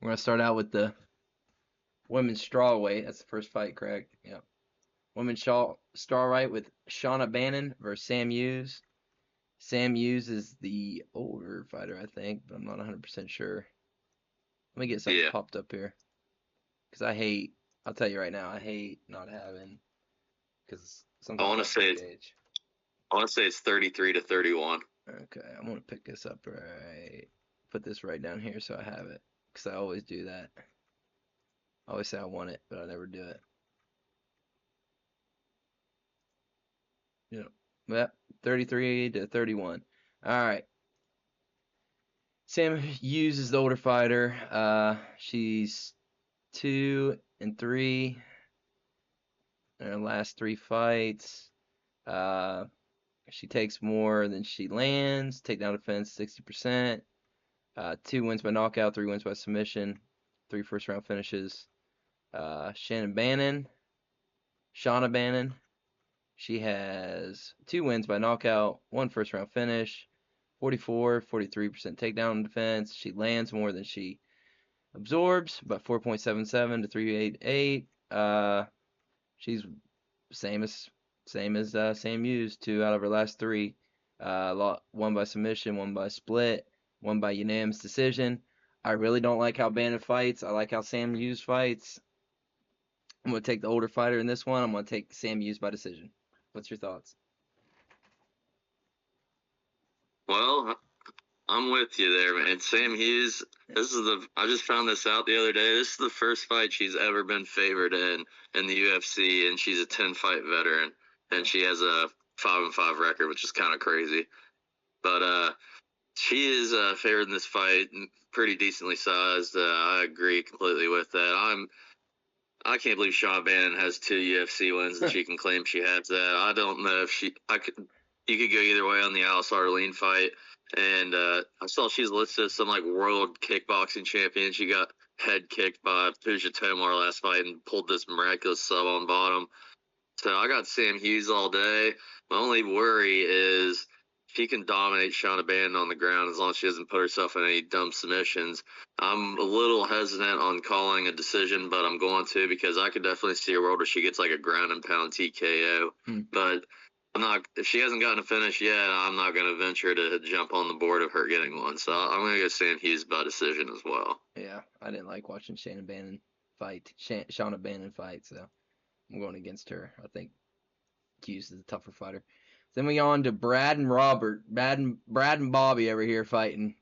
We're gonna start out with the women's strawweight. That's the first fight, correct? Yep. Women's strawweight with Shauna Bannon versus Sam Hughes. Sam Hughes is the older fighter, I think, but I'm not 100% sure. Let me get something Yeah, popped up here, because I'll tell you right now, I hate not having, because I sometimes want to I say forget it's, age. I want to say it's 33-31. Okay, I'm gonna pick this up right. Put this right down here so I have it, because I always do that. I always say I want it, but I never do it. Yep. Yep. 33-31. All right. Sam Hughes is the older fighter. She's 2-3 in her last three fights. Uh, she takes more than she lands. Takedown defense 60%. 2 wins by knockout, 3 wins by submission, 3 first round finishes. Shauna Bannon. She has 2 wins by knockout, 1 first round finish, 43% takedown defense. She lands more than she absorbs, about 4.77 to 388. She's same as Sam Hughes. 2 out of her last three. One by submission, one by split, one by unanimous decision. I really don't like how Bannon fights. I like how Sam Hughes fights. I'm gonna take the older fighter in this one. I'm gonna take Sam Hughes by decision. What's your thoughts? Well, I'm with you there, man. Sam Hughes, I just found this out the other day. This is the first fight she's ever been favored in the UFC, and she's a 10-fight veteran, and she has a 5-5 record, which is kind of crazy. But she is favored in this fight, pretty decently sized. I agree completely with that. I can't believe Shaw Bannon has 2 UFC wins and she can claim she has that. I don't know if you could go either way on the Alice Arlene fight. And I saw she's listed as some like world kickboxing champion. She got head kicked by Pooja Tomar last fight and pulled this miraculous sub on bottom. So I got Sam Hughes all day. My only worry is she can dominate Shauna Bannon on the ground as long as she doesn't put herself in any dumb submissions. I'm a little hesitant on calling a decision, but I'm going to because I could definitely see a world where she gets like a ground and pound TKO. But I'm not. If she hasn't gotten a finish yet, I'm not going to venture to jump on the board of her getting one. So I'm going to go Sam Hughes by decision as well. Yeah, I didn't like watching Shauna Bannon fight. So I'm going against her. I think Hughes is a tougher fighter. Then we go on to Brad and Robert. Brad and Bobby over here fighting.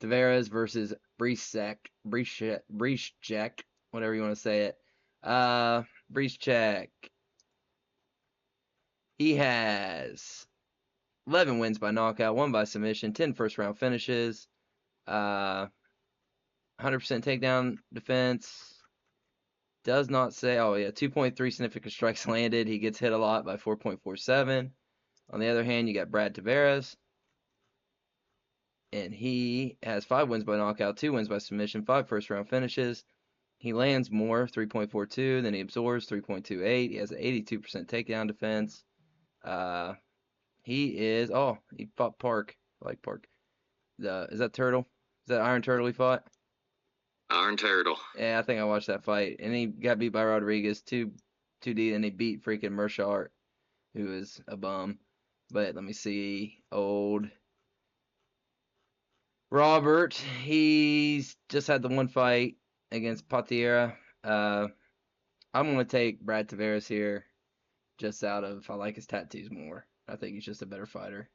Tavares versus Briszczek, whatever you want to say it. Briszczek. He has 11 wins by knockout, 1 by submission, 10 first-round finishes, 100% takedown defense. Does not say, 2.3 significant strikes landed. He gets hit a lot by 4.47. On the other hand, you got Brad Tavares, and he has 5 wins by knockout, 2 wins by submission, 5 first-round finishes. He lands more, 3.42, then he absorbs 3.28. He has an 82% takedown defense. He fought Park. I like Park. Is that Turtle? Is that Iron Turtle he fought? Iron Turtle. Yeah, I think I watched that fight. And he got beat by Rodriguez 2D, and he beat freaking Mershart, who is a bum. But let me see. Old Robert, he's just had the one fight against Patiera. I'm going to take Brad Tavares here just out of I like his tattoos more. I think he's just a better fighter.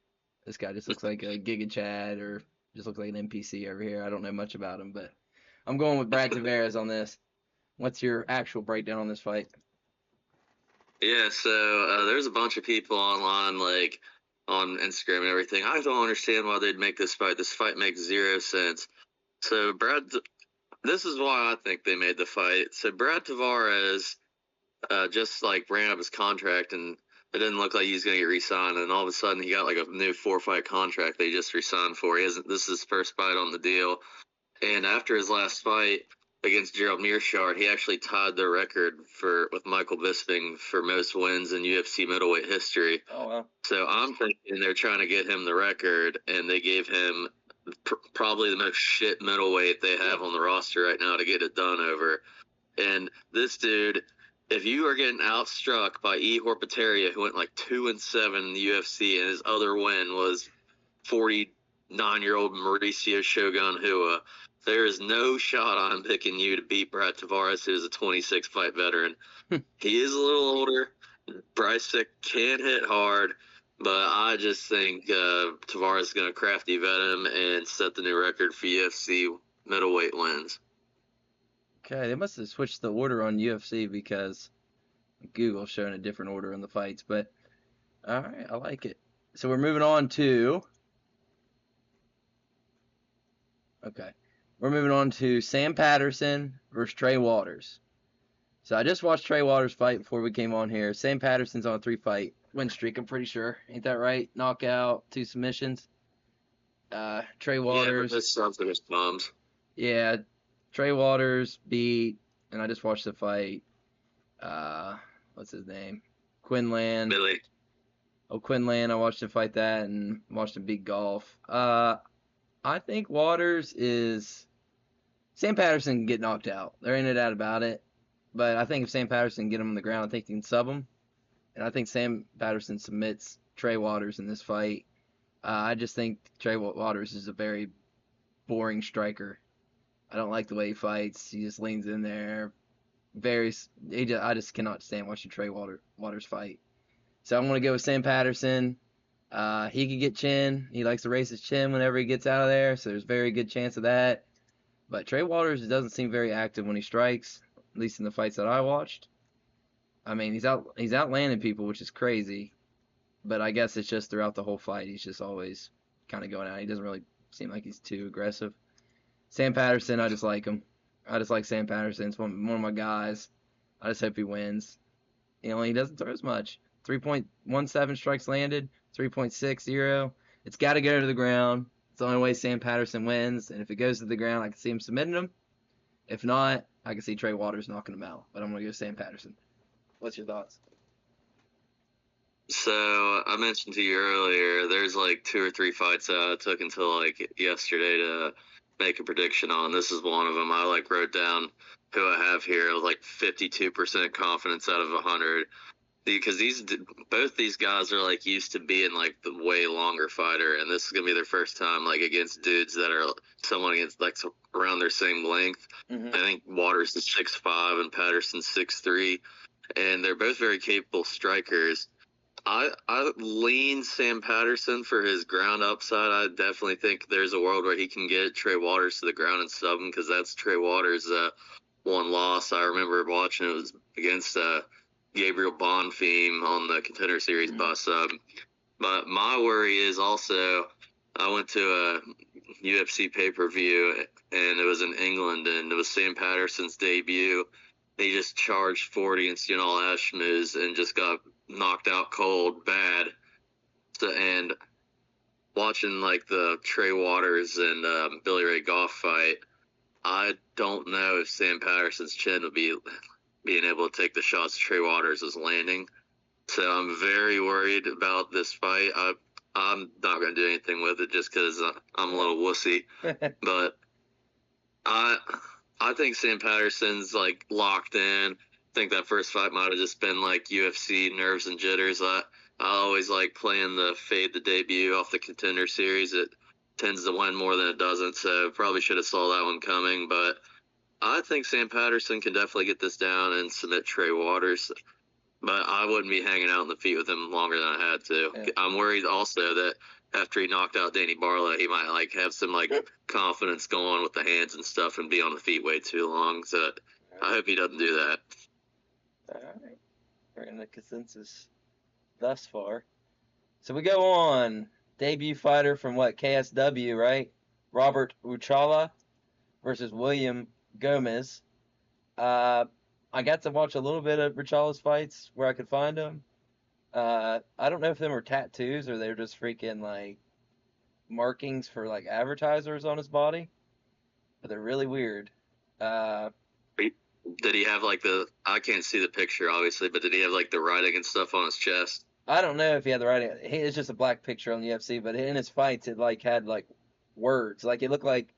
This guy just looks like a Giga Chad or just looks like an NPC over here. I don't know much about him, but I'm going with Brad Tavares on this. What's your actual breakdown on this fight? Yeah, so there's a bunch of people online, like on Instagram and everything. I don't understand why they'd make this fight. This fight makes zero sense. So this is why I think they made the fight. So Brad Tavares just like ran up his contract, and it didn't look like he was going to get re-signed. And all of a sudden, he got like a new 4-fight contract they just re-signed for. This is his first fight on the deal. And after his last fight against Gerald Mearshart, he actually tied the record with Michael Bisping for most wins in UFC middleweight history. Oh, wow. So I'm thinking they're trying to get him the record, and they gave him probably the most shit middleweight they have on the roster right now to get it done over. And this dude, if you are getting outstruck by E. Horpateria, who went like 2-7 in the UFC, and his other win was 49-year-old Mauricio Shogun Hua, there is no shot on picking you to beat Brad Tavares, who is a 26-fight veteran. He is a little older. Bryce can hit hard, but I just think Tavares is going to crafty vet him and set the new record for UFC middleweight wins. Okay, they must have switched the order on UFC because Google's showing a different order in the fights, but all right, I like it. So we're moving on to Sam Patterson versus Trey Waters. So I just watched Trey Waters fight before we came on here. Sam Patterson's on a 3-fight win streak, I'm pretty sure. Ain't that right? Knockout, 2 submissions. Trey Waters. Yeah, this sounds like his bombs. Yeah, Trey Waters beat, and I just watched the fight. What's his name? Quinlan. Billy. Oh, Quinlan. I watched him fight that and watched him beat Golf. I think Waters is. Sam Patterson can get knocked out. There ain't no doubt about it. But I think if Sam Patterson can get him on the ground, I think he can sub him. And I think Sam Patterson submits Trey Waters in this fight. I just think Trey Waters is a very boring striker. I don't like the way he fights. He just leans in there. I just cannot stand watching Trey Waters fight. So I'm going to go with Sam Patterson. He could get chin. He likes to raise his chin whenever he gets out of there, so there's a very good chance of that. But Trey Waters doesn't seem very active when he strikes, at least in the fights that I watched. I mean, he's out landing people, which is crazy. But I guess it's just throughout the whole fight, he's just always kind of going out. He doesn't really seem like he's too aggressive. Sam Patterson, I just like him. I just like Sam Patterson. It's one of my guys. I just hope he wins. He doesn't throw as much. 3.17 strikes landed, 3.60. It's got to go to the ground. It's the only way Sam Patterson wins. And if it goes to the ground, I can see him submitting him. If not, I can see Trey Waters knocking him out. But I'm going to go Sam Patterson. What's your thoughts? So I mentioned to you earlier, there's like 2 or 3 fights I took until like yesterday to make a prediction on. This is one of them. I like wrote down who I have here, like 52% confidence out of 100, because both these guys are like used to being like the way longer fighter, and this is gonna be their first time like against dudes that are someone against like around their same length. Mm-hmm. I think Waters is 6'5" and Patterson's 6'3", and they're both very capable strikers. I lean Sam Patterson for his ground upside. I definitely think there's a world where he can get Trey Waters to the ground and sub him, because that's Trey Waters' one loss. I remember watching it was against Gabriel Bonfim on the Contender Series by sub. But my worry is also, I went to a UFC pay-per-view, and it was in England, and it was Sam Patterson's debut. He just charged 40 against Yanal Ashmuz and just got knocked out cold bad. So, and watching like the Trey Waters and Billy Ray Goff fight, I don't know if Sam Patterson's chin will be being able to take the shots Trey Waters is landing. So I'm very worried about this fight. I'm not going to do anything with it just because I'm a little wussy. But I think Sam Patterson's like locked in. I think that first fight might have just been like UFC nerves and jitters. I always like playing the fade the debut off the Contender Series. It tends to win more than it doesn't, so probably should have saw that one coming. But I think Sam Patterson can definitely get this down and submit Trey Waters. But I wouldn't be hanging out in the feet with him longer than I had to. Yeah. I'm worried also that after he knocked out Danny Borralho, he might like have some like confidence going with the hands and stuff and be on the feet way too long. So I hope he doesn't do that. All right. We're in the consensus thus far. So we go on. Debut fighter from KSW, right? Robert Uchala versus William Gomez. I got to watch a little bit of Uchala's fights where I could find them. I don't know if them were tattoos or they were just freaking like markings for like advertisers on his body, but they're really weird. Did he have like I can't see the picture obviously, but did he have like the writing and stuff on his chest? I don't know if he had the writing. It's just a black picture on the UFC, but in his fights it like had like words. Like it looked like,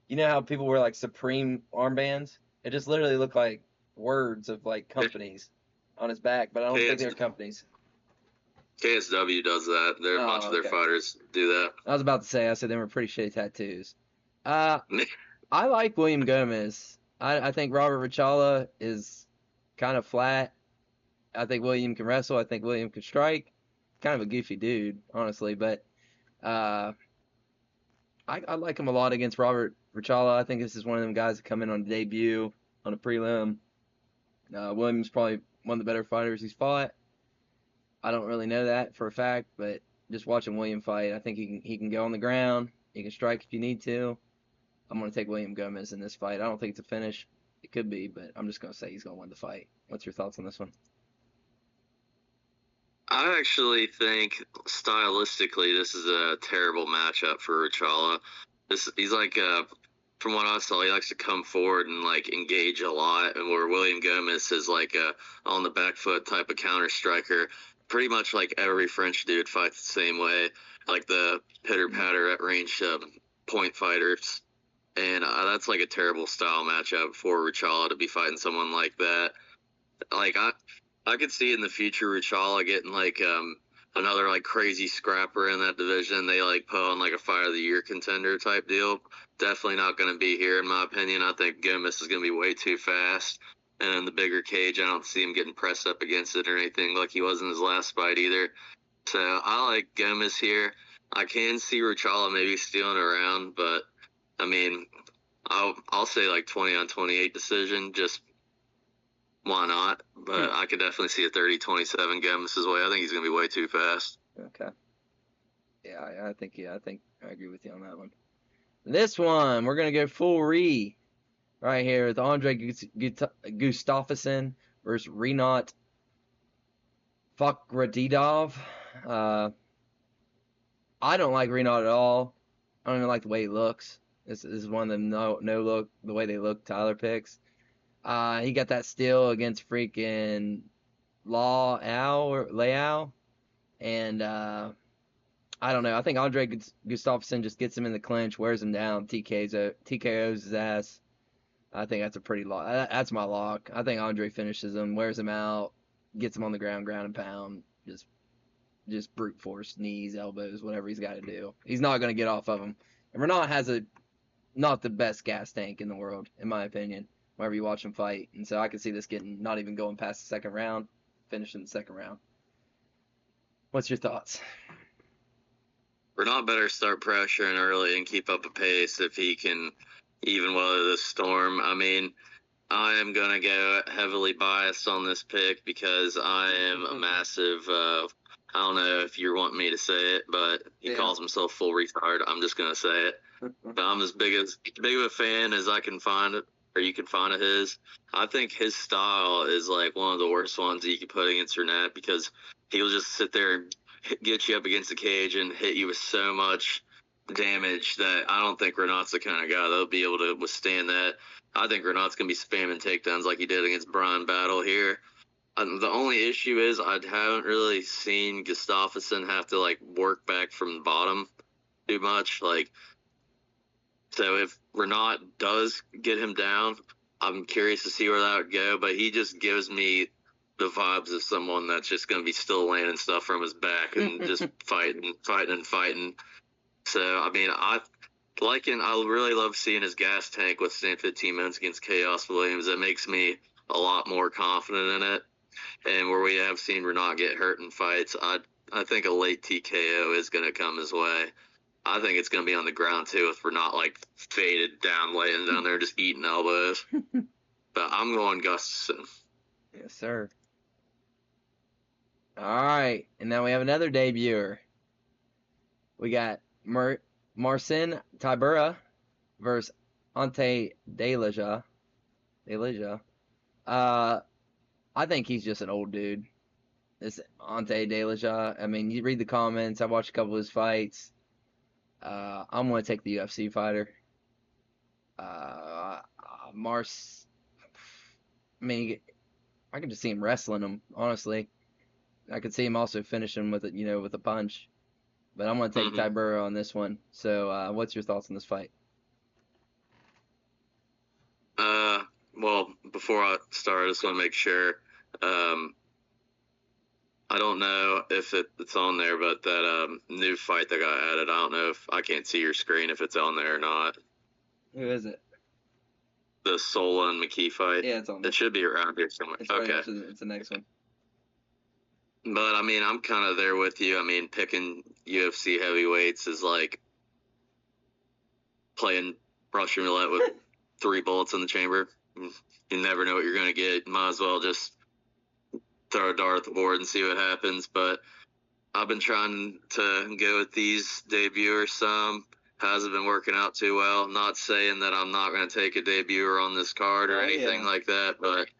you know how people wear like Supreme armbands? It just literally looked like words of like companies on his back, but I don't think KS, they're companies. KSW does that. There a bunch Oh, of their okay. fighters do I was about to say, I said they were pretty shitty tattoos. Uh, that. I like William Gomez. I think Robert Ricciala is kind of flat. I think William can wrestle. I think William can strike. Kind of a goofy dude, honestly, but uh, I like him a lot against Robert Ricciala. I think this is one of them guys that come in on debut on a prelim. William's probably one of the better fighters he's fought. I don't really know that for a fact, but just watching William fight, I think he can go on the ground. He can strike if you need to. I'm gonna take William Gomez in this fight. I don't think it's a finish. It could be, but I'm just gonna say he's gonna win the fight. What's your thoughts on this one? I actually think stylistically this is a terrible matchup for Ricciala. He's like from what I saw, he likes to come forward and like engage a lot, and where William Gomez is like a on the back foot type of counter striker. Pretty much like every French dude fights the same way, like the pitter patter at range point fighters, and that's like a terrible style matchup for Ricciala to be fighting someone like that. Like I could see in the future Ricciala getting like another like crazy scrapper in that division. They like put on like a fight of the year contender type deal. Definitely not going to be here in my opinion. I think Gomez is going to be way too fast. And in the bigger cage, I don't see him getting pressed up against it or anything like he was in his last fight either. So I like Gomez here. I can see Ricciala maybe stealing around, but I mean, I'll say like 20 on 28 decision. Just why not? But I could definitely see a 30-27 Gomez's way. I think he's going to be way too fast. Okay. Yeah, I think I agree with you on that one. This one, we're gonna go full right here with Andre Gustafsson versus Renat Fakhretdinov. Uh, I don't like Renat at all. I don't even like the way he looks. This is one of the no look the way they look Tyler picks. He got that steal against freaking Leao, and I don't know. I think Andre Gustafsson just gets him in the clinch, wears him down, TKOs his ass. I think that's a pretty lock. That's my lock. I think Andre finishes him, wears him out, gets him on the ground, ground and pound, just brute force, knees, elbows, whatever he's got to do. He's not going to get off of him. And Renat has not the best gas tank in the world, in my opinion, whenever you watch him fight. And so I could see this getting not even going past the second round, finishing the second round. What's your thoughts? Renat better start pressuring early and keep up a pace if he can even weather the storm. I mean, I am going to go heavily biased on this pick because I am a massive, I don't know if you're wanting me to say it, but he calls himself full retard. I'm just going to say it. But I'm as big of a fan as I can find it, or you can find of his. I think his style is like one of the worst ones that you can put against Renat because he'll just sit there and get you up against the cage and hit you with so much damage that I don't think Renat's the kind of guy that'll be able to withstand that. I think Renat's going to be spamming takedowns like he did against Brian Battle here. The only issue is I haven't really seen Gustafsson have to like work back from the bottom too much. Like, so if Renat does get him down, I'm curious to see where that would go. But he just gives me the vibes of someone that's just going to be still landing stuff from his back and just fighting. So, I mean, I really love seeing his gas tank withstand 15 minutes against Chaos Williams. That makes me a lot more confident in it. And where we have seen Renat get hurt in fights, I think a late TKO is going to come his way. I think it's going to be on the ground, too, if we're not, like, faded down, laying down there, just eating elbows. But I'm going Gustafsson. Yes, sir. All right, and now we have another debuter. We got Marcin Tybura versus Ante Delija. I think he's just an old dude. This Ante Delija. I mean, you read the comments. I watched a couple of his fights. I'm going to take the UFC fighter. Mars. I mean, I can just see him wrestling him. Honestly, I could see him also finishing with it, with a punch. but I'm going to take Mm-hmm. Tybura on this one. So what's your thoughts on this fight? Well, before I start, I just want to make sure. Um, I don't know if it's on there, but that new fight that got added, I don't know if I can't see your screen if it's on there or not. Who is it? The Sola and McKee fight. Yeah, it's on there. It should be around here somewhere. It's Okay. It's the next one. But I mean, I'm kind of there with you. I mean, picking UFC heavyweights is like playing Russian roulette with 3 bullets in the chamber. You never know what you're going to get. Might as well just throw a dart at the board and see what happens. But I've been trying to go with these debuters some. Hasn't been working out too well. Not saying that I'm not going to take a debuter on this card or anything like that, but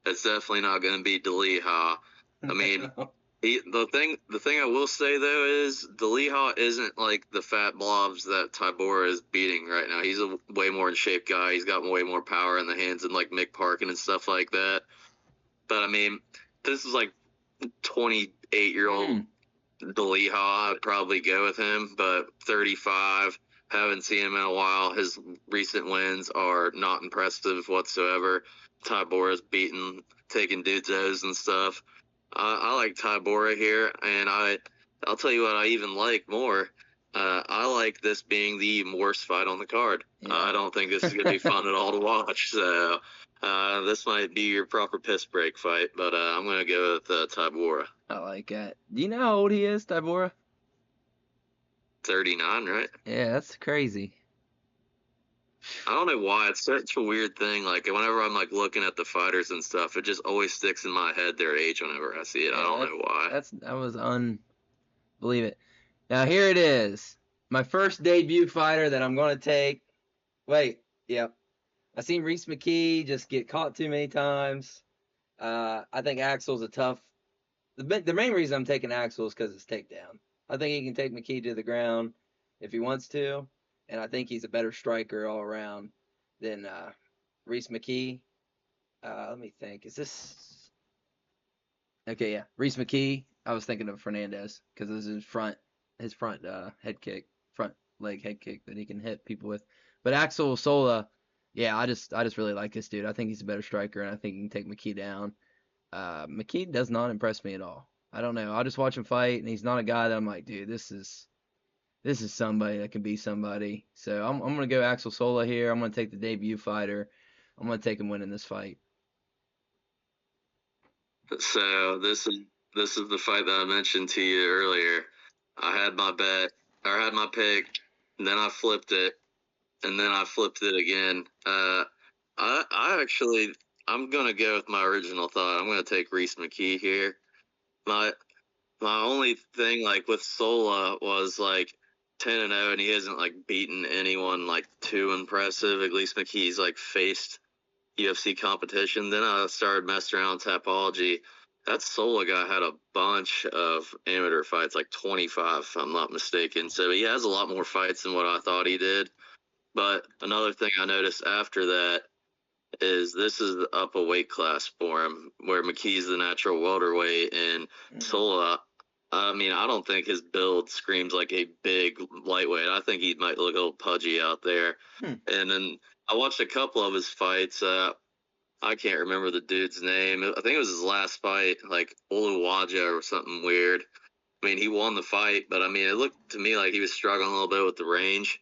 it's definitely not going to be Deliha. I mean, the thing I will say though is Deliha isn't like the fat blobs that Tybura is beating right now. He's a way more in shape guy. He's got way more power in the hands than like Mick Parkin and stuff like that. But I mean, this is like 28-year-old Deliha. I'd probably go with him, but 35. Haven't seen him in a while. His recent wins are not impressive whatsoever. Tybura's taking dudes' O's and stuff. I like Tybura here, and I'll tell you what I even like more. I like this being the worst fight on the card. Yeah. I don't think this is going to be fun at all to watch. So this might be your proper piss break fight, but I'm going to go with Tybura. I like that. Do you know how old he is, Tybura? 39, right? Yeah, that's crazy. I don't know why. It's such a weird thing. Like, whenever I'm, like, looking at the fighters and stuff, it just always sticks in my head their age whenever I see it. Yeah, I don't know why. That was unbelieve it. Now, here it is. My first debut fighter that I'm going to take. Wait, yep. I seen Reese McKee just get caught too many times. I think Axel's a tough. The main reason I'm taking Axel is because it's takedown. I think he can take McKee to the ground if he wants to, and I think he's a better striker all around than Reese McKee. Let me think. Is this okay? Yeah, Reese McKee. I was thinking of Fernandez because this is his front head kick, front leg head kick that he can hit people with. But Axel Sola, yeah, I just really like this dude. I think he's a better striker, and I think he can take McKee down. McKee does not impress me at all. I don't know. I'll just watch him fight, and he's not a guy that I'm like, dude, this is somebody that can be somebody. So I'm gonna go Axel Sola here. I'm gonna take the debut fighter. I'm gonna take him winning this fight. So this is the fight that I mentioned to you earlier. I had my bet, or I had my pick, and then I flipped it, and then I flipped it again. I'm gonna go with my original thought. I'm gonna take Reese McKee here. My only thing like with Sola was like 10-0, and he hasn't like beaten anyone like too impressive. At least McKee's like faced UFC competition. Then I started messing around with Tapology. That Sola guy had a bunch of amateur fights, like 25, if I'm not mistaken. So he has a lot more fights than what I thought he did. But another thing I noticed after that is this is up a weight class for him, where McKee's the natural welterweight, and Sola, I mean, I don't think his build screams like a big lightweight. I think he might look a little pudgy out there. And then I watched a couple of his fights. I can't remember the dude's name. I think it was his last fight, like Oluwaja or something weird. I mean, he won the fight, but I mean, it looked to me like he was struggling a little bit with the range.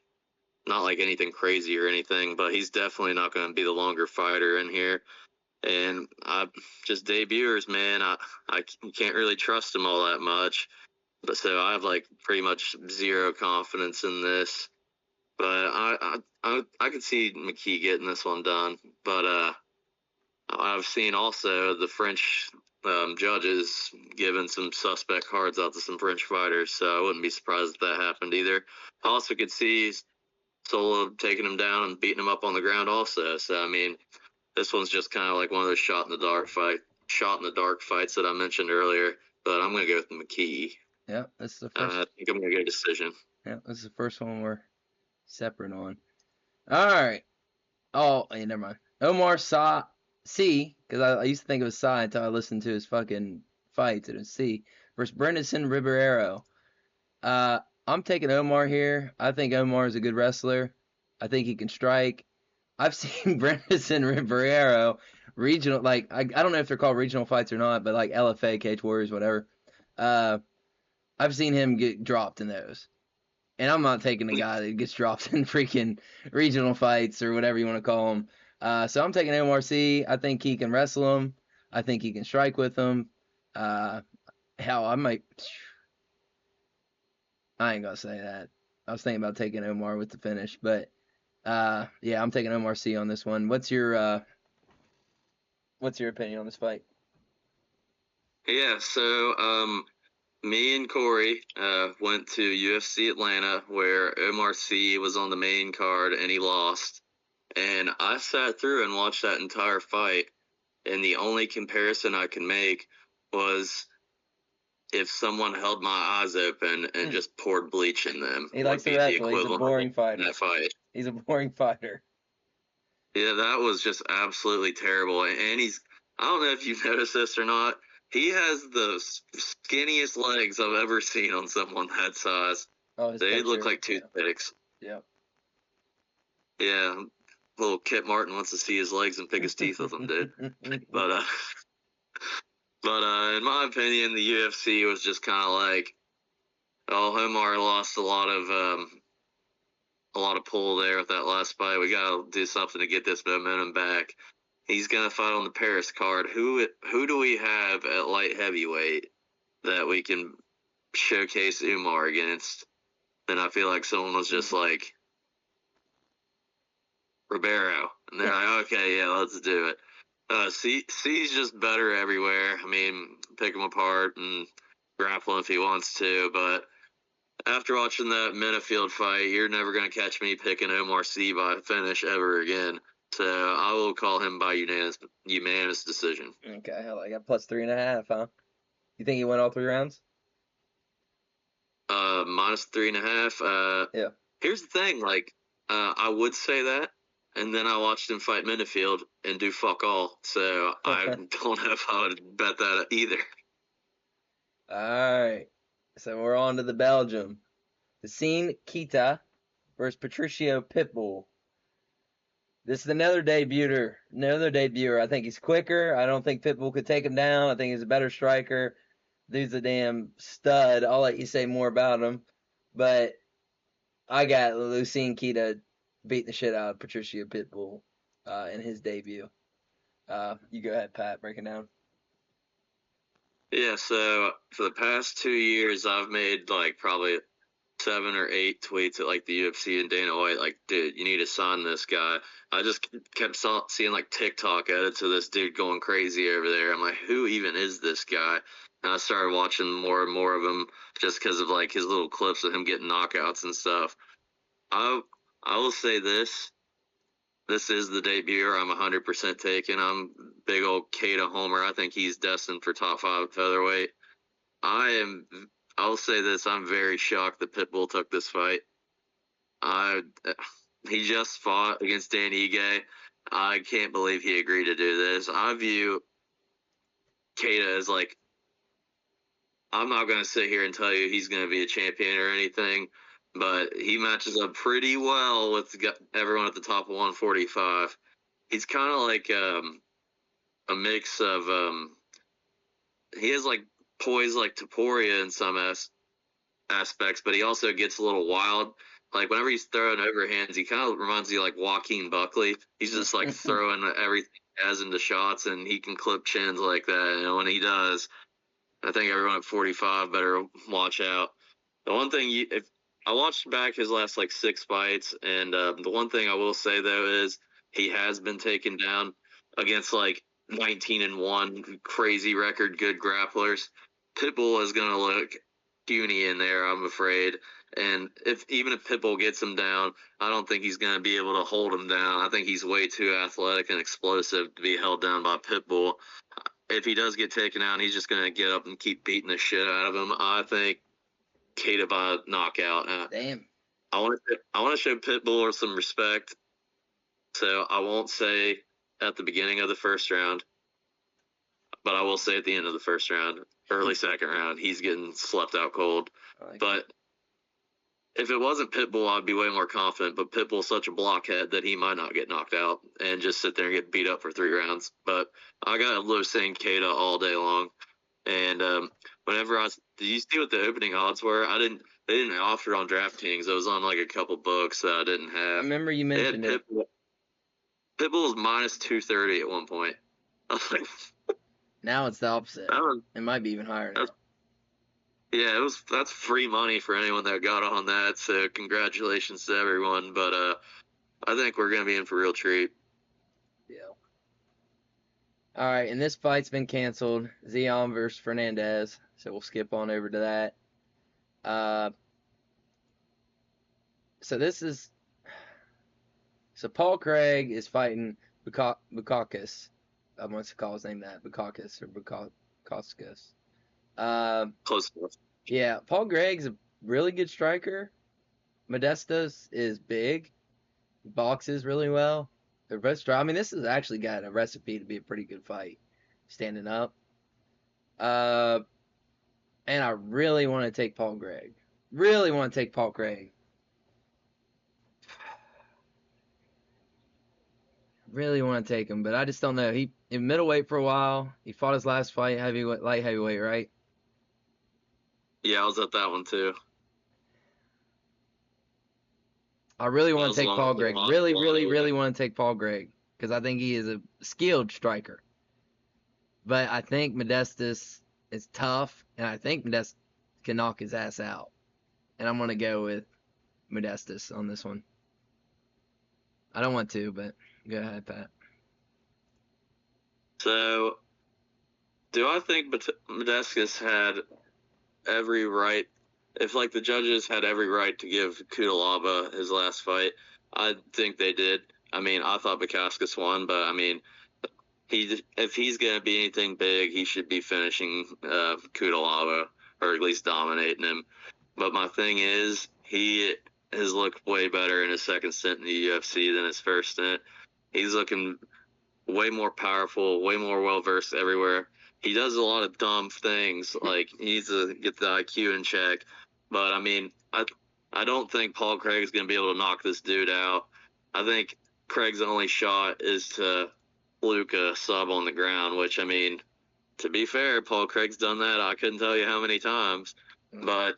Not like anything crazy or anything, but he's definitely not going to be the longer fighter in here. And I just debuters, man. I can't really trust him all that much. But so I have like pretty much zero confidence in this. But I could see McKee getting this one done. But I've seen also the French judges giving some suspect cards out to some French fighters, so I wouldn't be surprised if that happened either. I also could see Sola taking him down and beating him up on the ground also. So I mean, this one's just kind of like one of those shot in the dark fights that I mentioned earlier. But I'm gonna go with McKee. Yeah, this is the first. I think I'm gonna go decision. Yeah, this is the first one we're separate on. All right. Oh, hey, never mind. Omar C, because I used to think it was Sa until I listened to his fucking fights. It was C versus Brendan Ribeiro. I'm taking Omar here. I think Omar is a good wrestler. I think he can strike. I've seen Brandon Ribeiro regional, like I don't know if they're called regional fights or not, but like LFA, Cage Warriors, whatever. Uh, I've seen him get dropped in those, and I'm not taking the guy that gets dropped in freaking regional fights or whatever you want to call them. So I'm taking MRC. I think he can wrestle him. I think he can strike with him. Uh, hell, I might. I ain't gonna say that. I was thinking about taking Omar with the finish, but yeah, I'm taking Omar C on this one. What's your opinion on this fight? Yeah, so me and Corey went to UFC Atlanta where MRC was on the main card and he lost. And I sat through and watched that entire fight, and the only comparison I can make was if someone held my eyes open and just poured bleach in them. He likes to wrestle. He's a boring fighter. That fight. He's a boring fighter. Yeah, that was just absolutely terrible. And I don't know if you've noticed this or not, he has the skinniest legs I've ever seen on someone that size. Oh, they look like toothpicks. Yeah. Yeah. Little Kit Martin wants to see his legs and pick his teeth with them, dude. But in my opinion, the UFC was just kind of like, oh, Homar lost a lot of pull there with that last fight. We got to do something to get this momentum back. He's gonna fight on the Paris card. Who do we have at light heavyweight that we can showcase Umar against? And I feel like someone was just like Ribeiro, and they're like, okay, yeah, let's do it. C's just better everywhere. I mean, pick him apart and grapple him if he wants to, but after watching that Minifield fight, you're never going to catch me picking Omar C by finish ever again. So I will call him by unanimous decision. Okay, I got plus 3.5, huh? You think he won all 3 rounds? Minus 3.5. Yeah. Here's the thing, like, I would say that, and then I watched him fight Minifield and do fuck all. So I don't know if I would bet that either. All right. So we're on to the Belgium. Yassine Keita versus Patricio Pitbull. This is another debuter. I think he's quicker. I don't think Pitbull could take him down. I think he's a better striker. Dude's a damn stud. I'll let you say more about him. But I got Yassine Keita beating the shit out of Patricio Pitbull in his debut. You go ahead, Pat. Break it down. Yeah, so for the past 2 years, I've made like probably 7 or 8 tweets at like the UFC and Dana White, like, dude, you need to sign this guy. I just kept seeing like TikTok edits of this dude going crazy over there. I'm like, who even is this guy? And I started watching more and more of him just because of like his little clips of him getting knockouts and stuff. I will say this. This is the debut I'm 100% taking. I'm big old Keita homer. I think he's destined for top 5 featherweight. I'll say this. I'm very shocked that Pitbull took this fight. He just fought against Dan Ige. I can't believe he agreed to do this. I view Keita as like, I'm not going to sit here and tell you he's going to be a champion or anything, but he matches up pretty well with everyone at the top of 145. He's kind of like a mix of he has like poise like Taporia in some aspects, but he also gets a little wild. Like whenever he's throwing overhands, he kind of reminds you like Joaquin Buckley. He's just like throwing everything he has into shots, and he can clip chins like that. And when he does, I think everyone at 45 better watch out. The one thing, if I watched back his last like 6 fights, and the one thing I will say though is he has been taken down against like 19-1 crazy record good grapplers. Pitbull is gonna look puny in there, I'm afraid. And even if Pitbull gets him down, I don't think he's going to be able to hold him down. I think he's way too athletic and explosive to be held down by Pitbull. If he does get taken out, he's just going to get up and keep beating the shit out of him. I think Keita by knockout. Damn. I want to show Pitbull some respect, so I won't say at the beginning of the first round, but I will say at the end of the first round, early second round, he's getting slept out cold. But if it wasn't Pitbull, I'd be way more confident. But Pitbull's such a blockhead that he might not get knocked out and just sit there and get beat up for 3 rounds. But I got Losane Keita all day long. And whenever did you see what the opening odds were? They didn't offer it on DraftKings. It was on like a couple books that I didn't I have. remember you They had mentioned it. Pitbull was minus 230 at one point. I was like, Now it's the opposite. It might be even higher now. Yeah, that's free money for anyone that got on that. So congratulations to everyone. But I think we're gonna be in for a real treat. Yeah. All right, and this fight's been canceled. Zion versus Fernandez. So we'll skip on over to that. So Paul Craig is fighting Bukakis. I want to call his name that. Bukakis or Bukakis. Close enough. Yeah, Paul Craig's a really good striker. Modestas is big. Boxes really well. They're both strong. I mean, this has actually got a recipe to be a pretty good fight. Standing up. And I really want to take Paul Craig. Really want to take Paul Craig. Really want to take him, but I just don't know. He in middleweight for a while. He fought his last fight light heavyweight, right? Yeah, I was at that one too. I really want to take Paul Craig. Really want to take Paul Craig because I think he is a skilled striker. But I think Modestas is tough, and I think Modestas can knock his ass out. And I'm going to go with Modestas on this one. I don't want to, but go ahead, Pat. So, do I think Modestas had every right? If like the judges had every right to give Kudalaba his last fight, I think they did. I mean, I thought Bukakis won, but I mean, if he's gonna be anything big, he should be finishing Kudalaba or at least dominating him. But my thing is, he has looked way better in his second stint in the UFC than his first stint. He's looking way more powerful, way more well versed everywhere. He does a lot of dumb things, like he needs to get the IQ in check. But I mean, I don't think Paul Craig's gonna be able to knock this dude out. I think Craig's only shot is to fluke a sub on the ground, which I mean, to be fair, Paul Craig's done that. I couldn't tell you how many times, but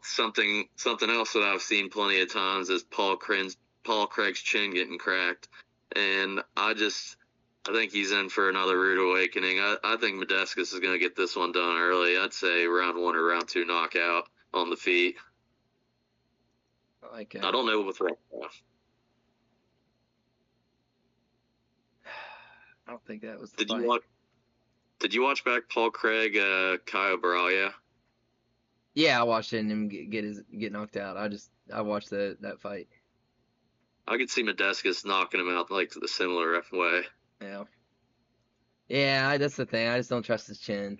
something else that I've seen plenty of times is Paul Craig's chin getting cracked, and I think he's in for another rude awakening. I think Modestas is going to get this one done early. I'd say round 1 or round 2 knockout on the feet. I like it. I don't know with what. I don't think that was the fight. Did you watch back Paul Craig, Caio Borralho? Yeah, I watched it and him get knocked out. I watched that fight. I could see Modestas knocking him out like the similar way. Yeah. Yeah, that's the thing. I just don't trust his chin.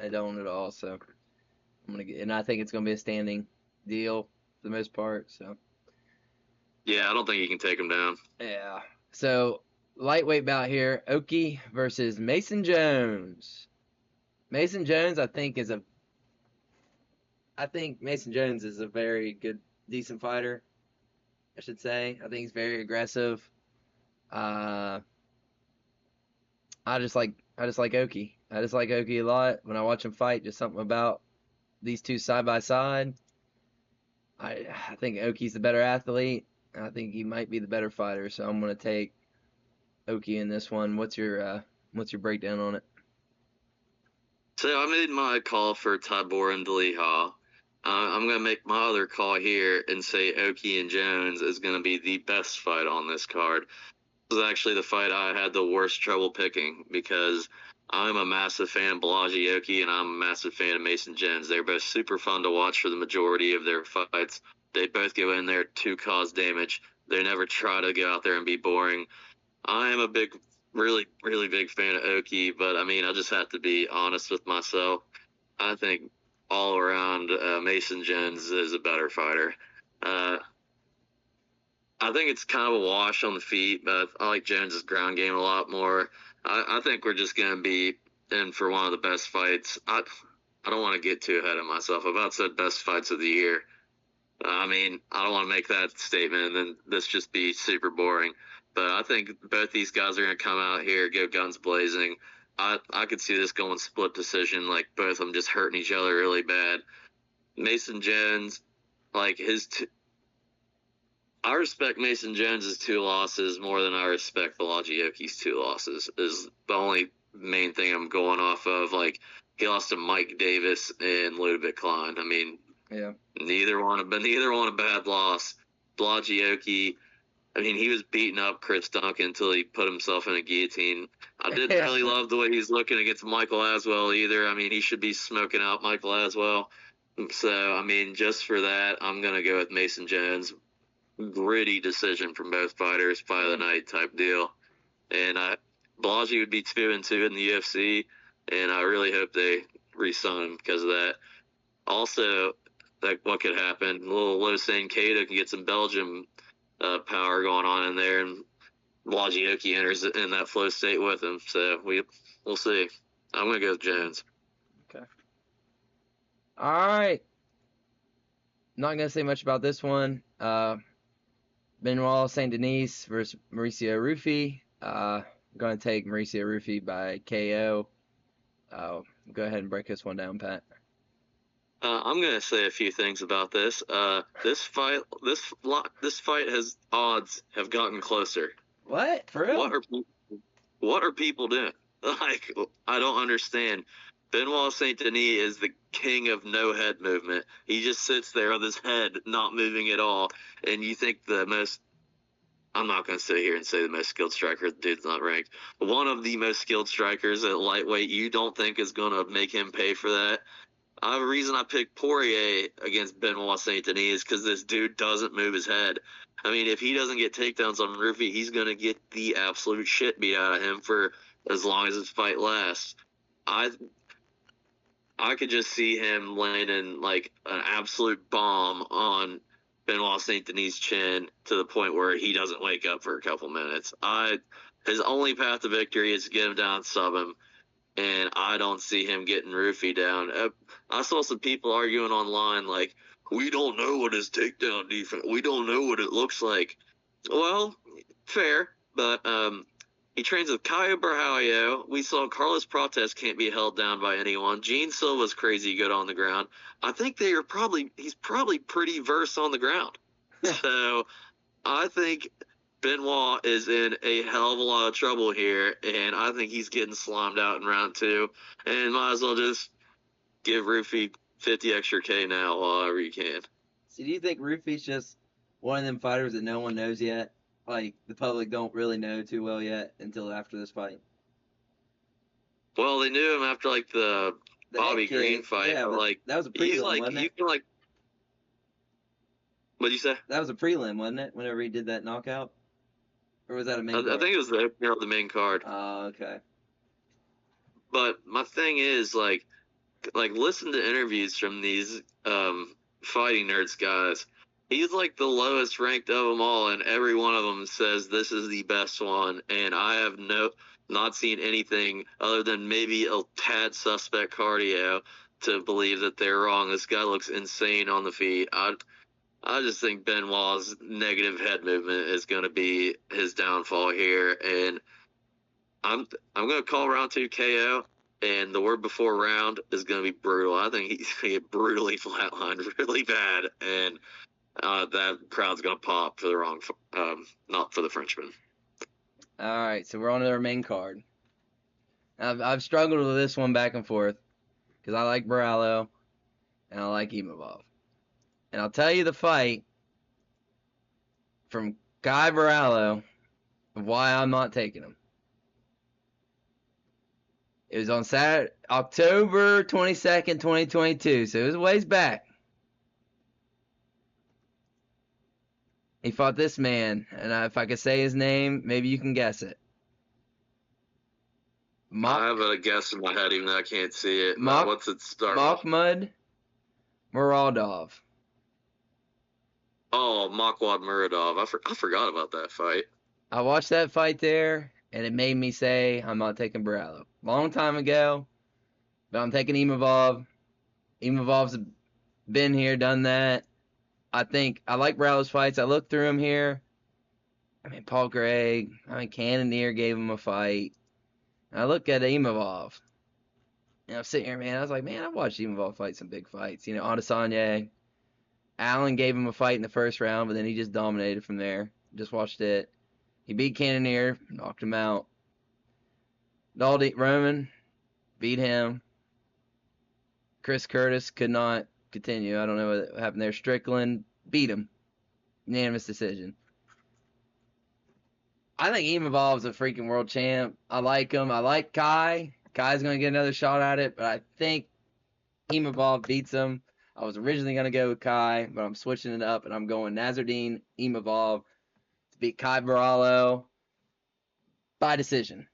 I don't at all. So and I think it's gonna be a standing deal for the most part. So. Yeah, I don't think you can take him down. Yeah. So lightweight bout here: Oki versus Mason Jones. Mason Jones, I think Mason Jones is a very good, decent fighter. I should say. I think he's very aggressive. I just like Oki. I just like Oki a lot. When I watch him fight, just something about these two side by side. I think Oki's the better athlete. I think he might be the better fighter. So I'm gonna take Oki in this one. What's your breakdown on it? So I made my call for Tybor and Daliha. I'm going to make my other call here and say Oki and Jones is going to be the best fight on this card. This is actually the fight I had the worst trouble picking because I'm a massive fan of Balaji Oki and I'm a massive fan of Mason Jones. They're both super fun to watch for the majority of their fights. They both go in there to cause damage. They never try to go out there and be boring. I am a really, really big fan of Oki, but I mean, I just have to be honest with myself. I think all around, Mason Jones is a better fighter. I think it's kind of a wash on the feet, but I like Jones's ground game a lot more. I think we're just going to be in for one of the best fights. I don't want to get too ahead of myself. I've about said best fights of the year. I mean, I don't want to make that statement and then this just be super boring. But I think both these guys are going to come out here, go guns blazing. I could see this going split decision, like both of them just hurting each other really bad. Mason Jones, like I respect Mason Jones's 2 losses more than I respect Borralho's 2 losses. Is the only main thing I'm going off of. Like he lost to Mike Davis and Ludwig Klein. I mean, Yeah. neither one a bad loss. Borralho, I mean, he was beating up Chris Duncan until he put himself in a guillotine. I didn't really love the way he's looking against Michael Aswell either. I mean, he should be smoking out Michael Aswell. So, I mean, just for that, I'm going to go with Mason Jones. Gritty decision from both fighters, fight of the night type deal. And Borralho would be 2-2 in the UFC, and I really hope they re-sign him because of that. Also, like what could happen? A little Lausanne Cato can get some Belgium power going on in there, and Borralho enters in that flow state with him. So we'll see. I'm gonna go with Jones. Okay. All right. Not gonna say much about this one. Benoit Saint Denis versus Mauricio Rufy. I'm gonna take Mauricio Rufy by KO. Go ahead and break this one down, Pat. I'm gonna say a few things about this. This fight has odds have gotten closer. What? For real? What are people doing? Like, I don't understand. Benoit Saint Denis is the king of no head movement. He just sits there with his head not moving at all. And you think I'm not going to sit here and say the most skilled striker, the dude's not ranked. One of the most skilled strikers at lightweight, you don't think is going to make him pay for that? The reason I picked Poirier against Benoit Saint Denis is because this dude doesn't move his head. I mean, if he doesn't get takedowns on Rufy, he's going to get the absolute shit beat out of him for as long as his fight lasts. I could just see him landing like an absolute bomb on Benoit Saint Denis' chin to the point where he doesn't wake up for a couple minutes. His only path to victory is to get him down, sub him, and I don't see him getting Rufy down. I saw some people arguing online like, we don't know what his takedown defense, we don't know what it looks like. Well, fair, but he trains with Caio Borralho. We saw Carlos Prates can't be held down by anyone. Gene Silva's crazy good on the ground. I think he's probably pretty versed on the ground. So I think Benoit is in a hell of a lot of trouble here, and I think he's getting slimed out in round 2. And might as well just give Rufy 50 extra K now, however you can. So do you think Rufy's just one of them fighters that no one knows yet? Like, the public don't really know too well yet until after this fight? Well, they knew him after, like, the Bobby Green fight. Yeah, but like, that was a prelim, wasn't it? You can, like... What'd you say? That was a prelim, wasn't it? Whenever he did that knockout? Or was that a main card? I think it was the opener of the main card. Oh, okay. But my thing is, like listen to interviews from these fighting nerds guys. He's like the lowest ranked of them all, and every one of them says this is the best one. And I have not seen anything other than maybe a tad suspect cardio to believe that they're wrong. This guy looks insane on the feet. I just think Benoit's negative head movement is going to be his downfall here, and I'm going to call round 2 KO. And the word before round is going to be brutal. I think he's going to get brutally flatlined really bad. And that crowd's going to pop for the wrong, not for the Frenchman. All right, so we're on to our main card. I've struggled with this one back and forth because I like Borralho and I like Imavov. And I'll tell you the fight from Guy Borralho of why I'm not taking him. It was on Saturday, October 22nd, 2022, so it was a ways back. He fought this man, and if I could say his name, maybe you can guess it. I have a guess in my head, even though I can't see it. What's it start with? Mahmoud Muradov. Oh, Mahmoud Muradov. I forgot about that fight. I watched that fight there, and it made me say I'm not taking Borralho. Long time ago, but I'm taking Imavov. Imavov's been here, done that. I think I like Borralho's fights. I looked through them here. I mean, Paul Gregg. I mean, Cannonier gave him a fight. And I look at Imavov. And I'm sitting here, man. I was like, man, I've watched Imavov fight some big fights. You know, Adesanya. Allen gave him a fight in the first round, but then he just dominated from there. Just watched it. He beat Cannonier, knocked him out. Daldy Roman beat him. Chris Curtis could not continue. I don't know what happened there. Strickland beat him. Unanimous decision. I think Imavov's a freaking world champ. I like him. I like Kai. Kai's going to get another shot at it, but I think Imavov beats him. I was originally going to go with Kai, but I'm switching it up, and I'm going Nasruddin Imavov to beat Kai Borralho by decision.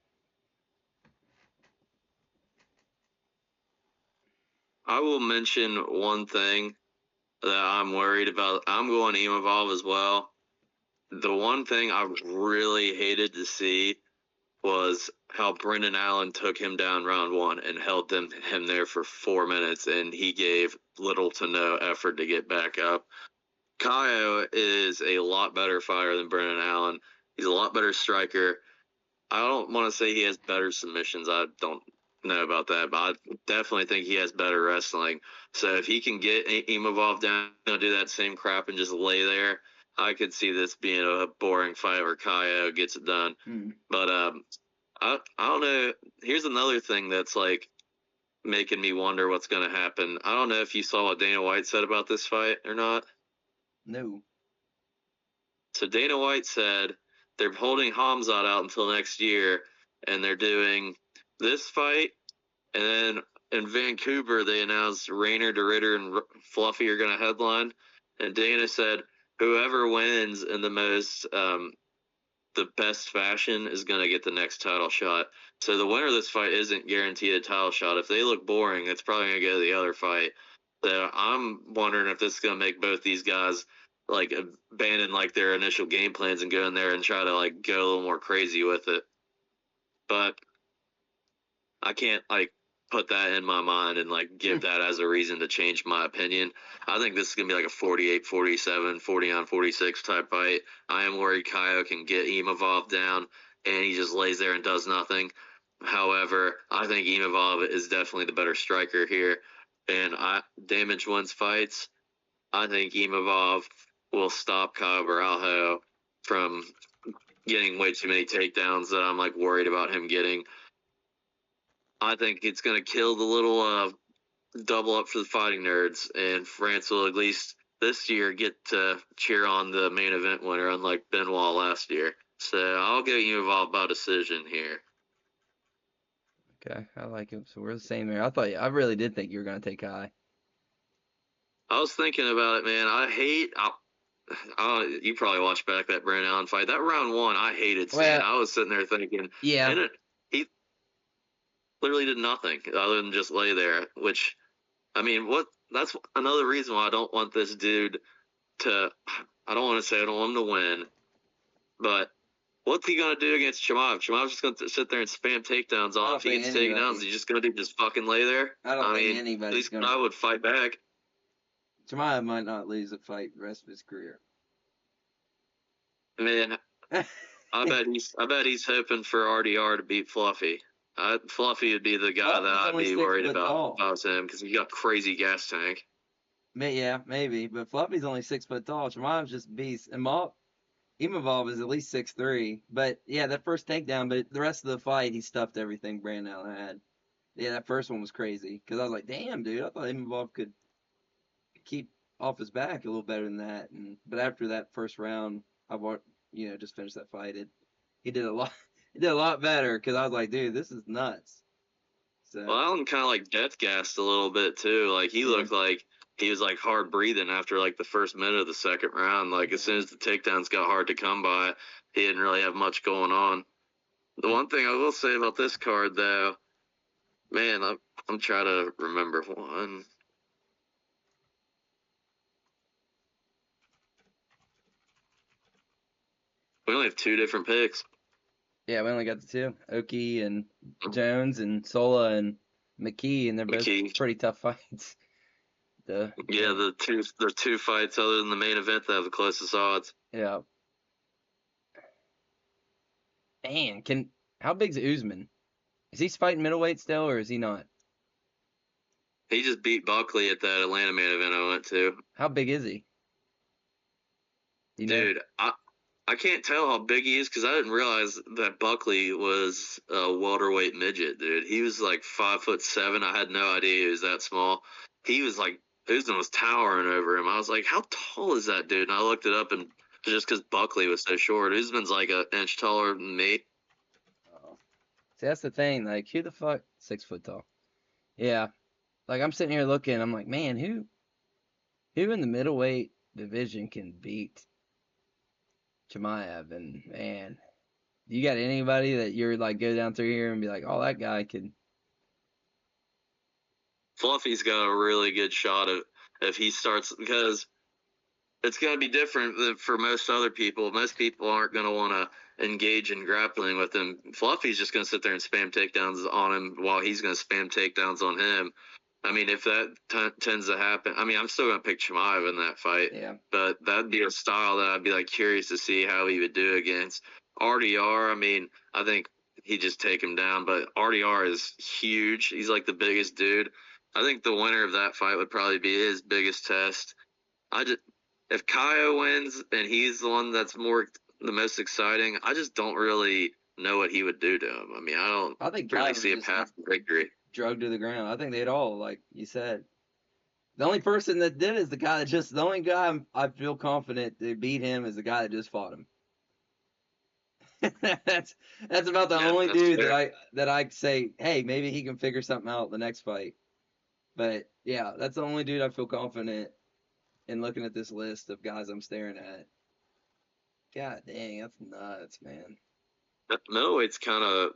I will mention one thing that I'm worried about. I'm going Imavov as well. The one thing I really hated to see was how Brendan Allen took him down round one and held him there for 4 minutes, and he gave little to no effort to get back up. Kaio is a lot better fighter than Brendan Allen. He's a lot better striker. I don't want to say he has better submissions. I don't know about that, but I definitely think he has better wrestling. So if he can get Imavov down, do that same crap and just lay there, I could see this being a boring fight where Kaio gets it done. But I don't know. Here's another thing that's like making me wonder what's going to happen. I don't know if you saw what Dana White said about this fight or not. No. So Dana White said they're holding Hamzat out until next year, and they're doing this fight, and then in Vancouver they announced Rainer, DeRitter, and Fluffy are going to headline, and Dana said whoever wins in the best fashion is going to get the next title shot. So the winner of this fight isn't guaranteed a title shot. If they look boring, it's probably going to go to the other fight. So I'm wondering if this is going to make both these guys like abandon like their initial game plans and go in there and try to like go a little more crazy with it. But I can't like put that in my mind and like give that as a reason to change my opinion. I think this is going to be like a 48-47, 40-46 type fight. I am worried Kaio can get Imavov down and he just lays there and does nothing. However, I think Imavov is definitely the better striker here. And Damage wins fights. I think Imavov will stop Kyle Borralho from getting way too many takedowns that I'm like worried about him getting. I think it's going to kill the little double up for the fighting nerds, and France will at least this year get to cheer on the main event winner, unlike Benoit last year. So I'll go Imavov by decision here. Okay, I like him. So we're the same there. I really did think you were going to take Kai. I was thinking about it, man. You probably watched back that Brandon Allen fight. That round one, I hated seeing. I was sitting there thinking, yeah. He literally did nothing other than just lay there, which, I mean, that's another reason why I don't want this dude to, I don't want to say I don't want him to win, but what's he going to do against Chimaev? Chimav's just going to sit there and spam takedowns on him. If he gets takedowns, he's just going to just fucking lay there? I mean, anybody's going to. I would fight back. Chimaev might not lose a fight the rest of his career. Man, I bet he's hoping for RDR to beat Fluffy. Fluffy would be the guy that I'd be worried about if I was him, because he got crazy gas tank. Yeah, maybe, but Fluffy's only 6 foot tall. Chimaev's just a beast. And Imavov is at least 6'3". But yeah, that first takedown, but the rest of the fight, he stuffed everything Brandon Allen had. Yeah, that first one was crazy, because I was like, damn, dude, I thought Imavov could keep off his back a little better than that. But after that first round, just finished that fight. He did a lot better, because I was like, dude, this is nuts. So, well, Allen kind of like death gassed a little bit too. Like he looked like he was like hard breathing after like the first minute of the second round. Like as soon as the takedowns got hard to come by, he didn't really have much going on. The one thing I will say about this card though, man, I'm trying to remember one. We only have 2 different picks. Yeah, we only got the 2. Oki and Jones and Sola and McKee, and they're both pretty tough fights. The the two fights other than the main event that have the closest odds. Yeah. Man, how big's Usman? Is he fighting middleweight still, or is he not? He just beat Buckley at that Atlanta main event I went to. How big is he? Dude, I can't tell how big he is because I didn't realize that Buckley was a welterweight midget, dude. He was like 5'7". I had no idea he was that small. He was like, Usman was towering over him. I was like, how tall is that dude? And I looked it up, and just because Buckley was so short, Usman's like an inch taller than me. Oh. See, that's the thing. Like, who the fuck? 6 foot tall. Yeah. Like, I'm sitting here looking. I'm like, man, who in the middleweight division can beat Chimaev? And man, you got anybody that you're like go down through here and be like, oh, that guy could. Fluffy's got a really good shot of if he starts, because it's going to be different than for most other people. Most people aren't going to want to engage in grappling with him. Fluffy's just going to sit there and spam takedowns on him while he's going to spam takedowns on him. I mean, if that tends to happen, I mean, I'm still going to pick Chimaev in that fight. Yeah. But that'd be a style that I'd be like curious to see how he would do against RDR. I mean, I think he'd just take him down, but RDR is huge. He's like the biggest dude. I think the winner of that fight would probably be his biggest test. If Kaio wins and he's the one that's the most exciting, I just don't really know what he would do to him. I mean, I think really see a path to victory. Drugged to the ground. I think they'd all, like you said. The only person that did is the only guy I feel confident to beat him is the guy that just fought him. that's about the only dude that I say, hey, maybe he can figure something out the next fight. But yeah, that's the only dude I feel confident in looking at this list of guys I'm staring at. God dang, that's nuts, man. Middleweight's kind of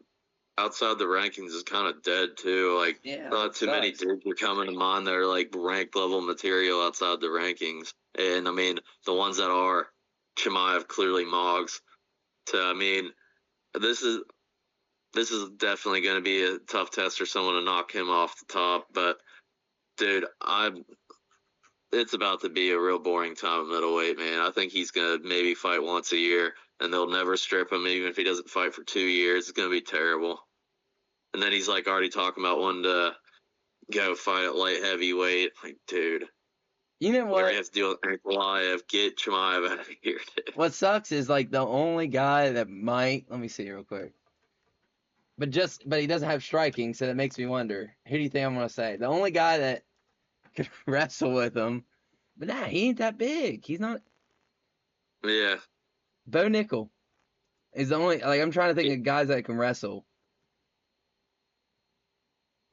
outside the rankings is kind of dead too. Like, not too many dudes are coming to mind that are like rank level material outside the rankings. And I mean, the ones that are, Chimaev clearly Moggs. So I mean, this is definitely going to be a tough test for someone to knock him off the top. But dude, it's about to be a real boring time at middleweight, man. I think he's going to maybe fight once a year, and they'll never strip him, even if he doesn't fight for 2 years. It's going to be terrible. And then he's like already talking about wanting to go fight at light heavyweight. Like, dude. You know what? You have to deal with Ankalaev. Get Chimaev out of here, dude. What sucks is like the only guy that might, let me see real quick. But he doesn't have striking, so that makes me wonder. Who do you think I'm going to say? The only guy that could wrestle with him. But nah, he ain't that big. He's not. Yeah. Bo Nickel is the only, like, I'm trying to think of guys that can wrestle.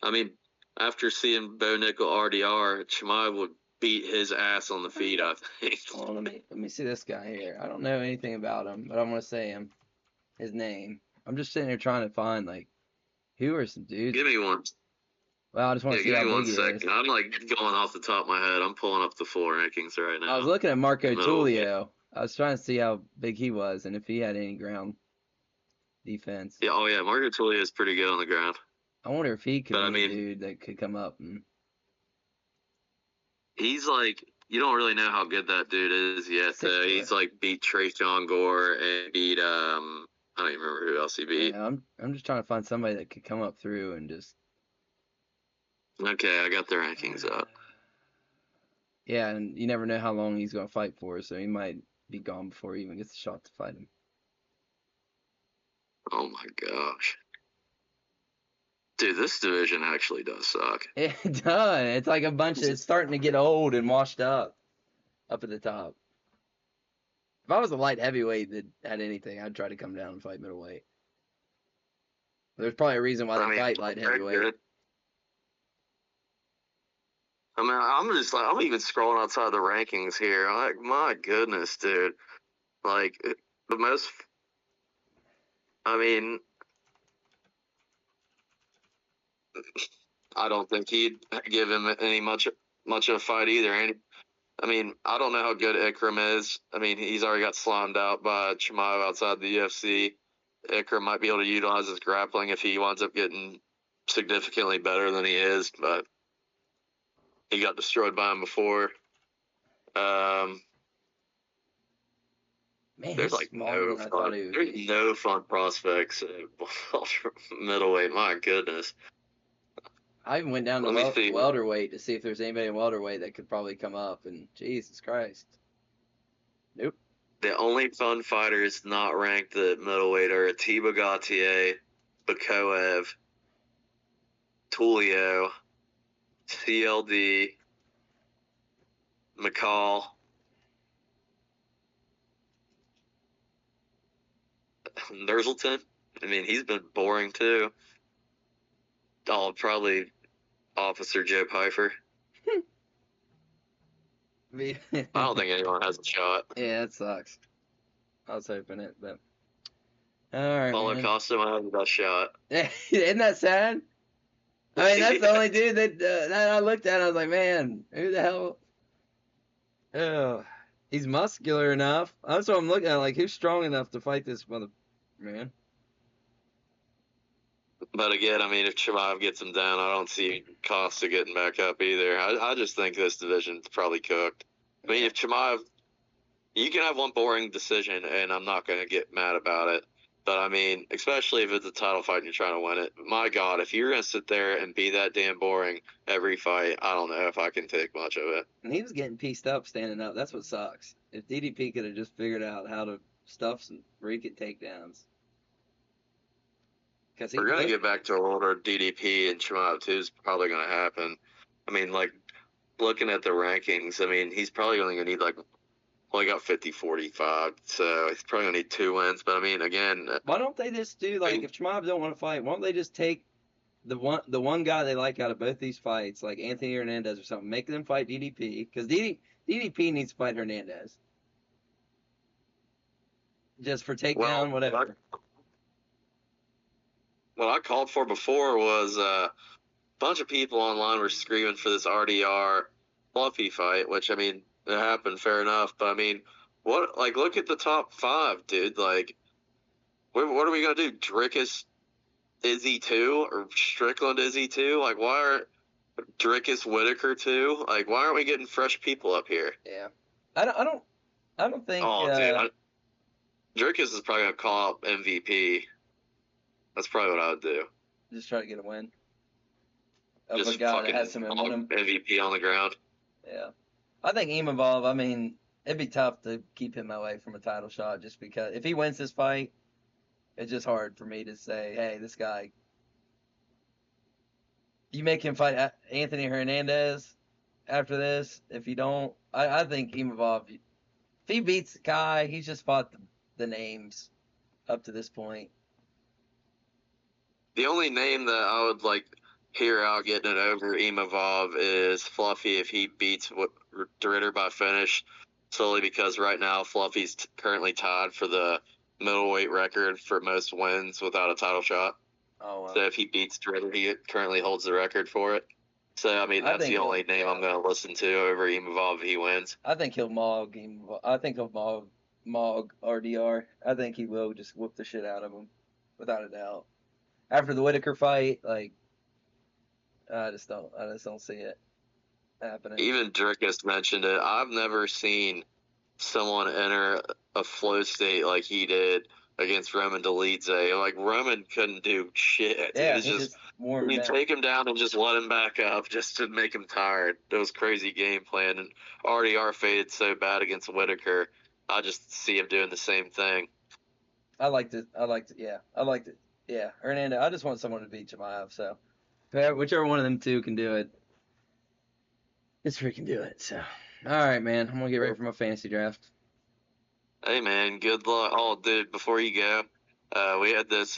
I mean, after seeing Bo Nickel RDR, Chimaev would beat his ass on the feet, I think. Well, let me see this guy here. I don't know anything about him, but I'm going to say his name. I'm just sitting here trying to find, like, who are some dudes. Give me one. Well, I just want to see how big he is. I'm like going off the top of my head. I'm pulling up the full rankings right now. I was looking at Marco Tulio. I was trying to see how big he was and if he had any ground defense. Yeah, Marco Tulio is pretty good on the ground. I wonder if he could be a dude that could come up and. He's like, you don't really know how good that dude is yet. He's like beat Trayshawn Gore and beat I don't even remember who else he beat. Yeah, I'm just trying to find somebody that could come up through and just. Okay, I got the rankings up. Yeah, and you never know how long he's going to fight for, so he might be gone before he even gets a shot to fight him. Oh my gosh. Dude, this division actually does suck. It does. It's like it's starting to get old and washed up at the top. If I was a light heavyweight that had anything, I'd try to come down and fight middleweight. There's probably a reason why they fight light heavyweight. Good. I mean, I'm even scrolling outside the rankings here. I'm like, my goodness, dude. Like, the most, I mean, I don't think he'd give him much of a fight either. I mean, I don't know how good Ikram is. I mean, he's already got slammed out by Chimaev outside the UFC. Ikram might be able to utilize his grappling if he winds up getting significantly better than he is, but He got destroyed by him before. Man, There's he's like smaller than I thought he would there's be. no fun prospects at ultra middleweight. My goodness. I even went down to Let me see. welterweight to see if there's anybody in welterweight that could probably come up, and Jesus Christ. Nope. The only fun fighters not ranked at middleweight are Atiba Gautier, Bakoev, Tulio, CLD, McCall. Nurzleton. I mean, he's been boring too. Oh, probably Officer Joe Pfeiffer. I don't think anyone has a shot. Yeah, it sucks. I was hoping it, but all right, Paulo man. Costa might have the best shot. Isn't that sad? I mean, that's the only dude that I looked at. And I was like, man, who the hell? Oh, he's muscular enough. That's what I'm looking at. Like, who's strong enough to fight this mother man? But again, I mean, if Chimaev gets him down, I don't see Costa getting back up either. I just think this division's probably cooked. I mean, if Chimaev, you can have one boring decision, and I'm not going to get mad about it. But I mean, especially if it's a title fight and you're trying to win it. My God, if you're going to sit there and be that damn boring every fight, I don't know if I can take much of it. And he was getting pieced up standing up. That's what sucks. If DDP could have just figured out how to stuff some freaking takedowns. We're going to get back to a world where DDP and Chimaev 2 is probably going to happen. I mean, like, looking at the rankings, I mean, he's probably only going to need, like, well, he got 50-45, so he's probably going to need 2 wins. But, I mean, again... Why don't they just do, like, if Chimaev don't want to fight, why don't they just take the one guy they like out of both these fights, like Anthony Hernandez or something, make them fight DDP, because DDP needs to fight Hernandez. Just for takedown, whatever. What I called for before was a bunch of people online were screaming for this RDR Fluffy fight, which, I mean, it happened, fair enough. But, I mean, what, like, look at the top 5, dude. Like, what are we going to do? Drickus Izzy 2 or Strickland Izzy 2? Like, why are Drickus Whitaker 2? Like, why aren't we getting fresh people up here? Yeah. I don't think. Oh, dude. Drickus is probably going to call up MVP. That's probably what I would do. Just try to get a win. Of Just a guy that has some momentum. MVP on the ground. Yeah. I think Imavov, I mean, it'd be tough to keep him away from a title shot just because if he wins this fight, it's just hard for me to say, hey, this guy. You make him fight Anthony Hernandez after this. If you don't, I think Imavov, if he beats Kai, he's just fought the names up to this point. The only name that I would like hear out getting it over Imavov is Fluffy if he beats Ritter by finish, solely because right now Fluffy's currently tied for the middleweight record for most wins without a title shot. Oh, wow. So if he beats Ritter, he currently holds the record for it. So, I mean, that's the only name I'm going to listen to over Imavov if he wins. I think he'll mog Imavov. I think he'll mog RDR. I think he will just whoop the shit out of him, without a doubt. After the Whitaker fight, like, I just don't see it happening. Even Drickus mentioned it. I've never seen someone enter a flow state like he did against Roman Dolidze. Like, Roman couldn't do shit. Yeah, it was just you take him down and just let him back up just to make him tired. It was crazy game plan, and RDR faded so bad against Whitaker. I just see him doing the same thing. I liked it. Yeah, Hernandez. I just want someone to beat Chimaev. So, whichever one of them two can do it, let's freaking do it. So, all right, man. I'm gonna get ready for my fantasy draft. Hey, man. Good luck. Oh, dude. Before you go, we had this